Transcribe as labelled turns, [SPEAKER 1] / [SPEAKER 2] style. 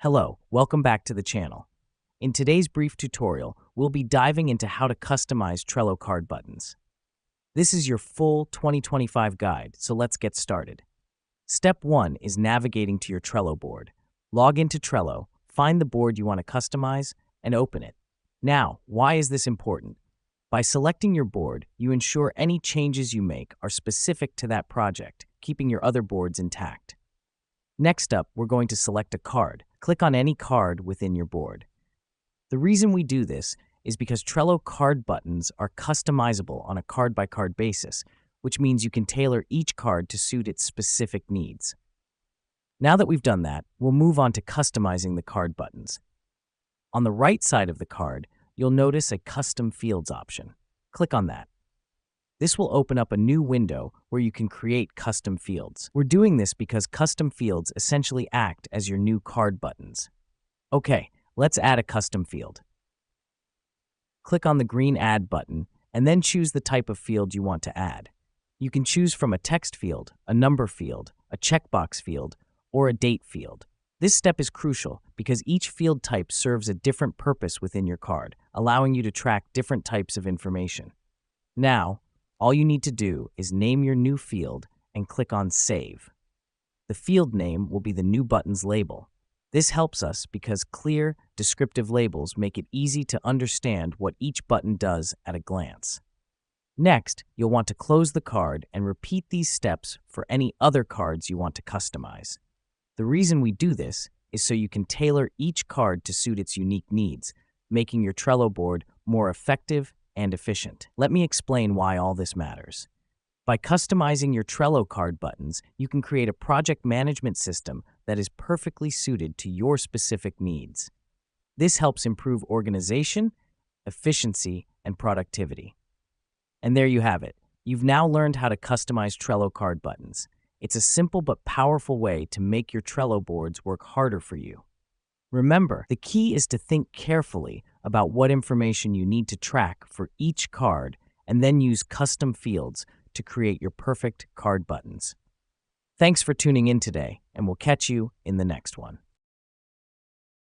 [SPEAKER 1] Hello, welcome back to the channel. In today's brief tutorial, we'll be diving into how to customize Trello card buttons. This is your full 2025 guide, so let's get started. Step 1 is navigating to your Trello board. Log into Trello, find the board you want to customize, and open it. Now, why is this important? By selecting your board, you ensure any changes you make are specific to that project, keeping your other boards intact. Next up, we're going to select a card. Click on any card within your board. The reason we do this is because Trello card buttons are customizable on a card-by-card basis, which means you can tailor each card to suit its specific needs. Now that we've done that, we'll move on to customizing the card buttons. On the right side of the card, you'll notice a Custom Fields option. Click on that. This will open up a new window where you can create custom fields. We're doing this because custom fields essentially act as your new card buttons. Okay, let's add a custom field. Click on the green Add button and then choose the type of field you want to add. You can choose from a text field, a number field, a checkbox field, or a date field. This step is crucial because each field type serves a different purpose within your card, allowing you to track different types of information. Now, all you need to do is name your new field and click on Save. The field name will be the new button's label. This helps us because clear, descriptive labels make it easy to understand what each button does at a glance. Next, you'll want to close the card and repeat these steps for any other cards you want to customize. The reason we do this is so you can tailor each card to suit its unique needs, making your Trello board more effective and efficient. Let me explain why all this matters. By customizing your Trello card buttons, you can create a project management system that is perfectly suited to your specific needs. This helps improve organization, efficiency, and productivity. And there you have it. You've now learned how to customize Trello card buttons. It's a simple but powerful way to make your Trello boards work harder for you. Remember, the key is to think carefully about what information you need to track for each card and then use custom fields to create your perfect card buttons. Thanks for tuning in today, and we'll catch you in the next one.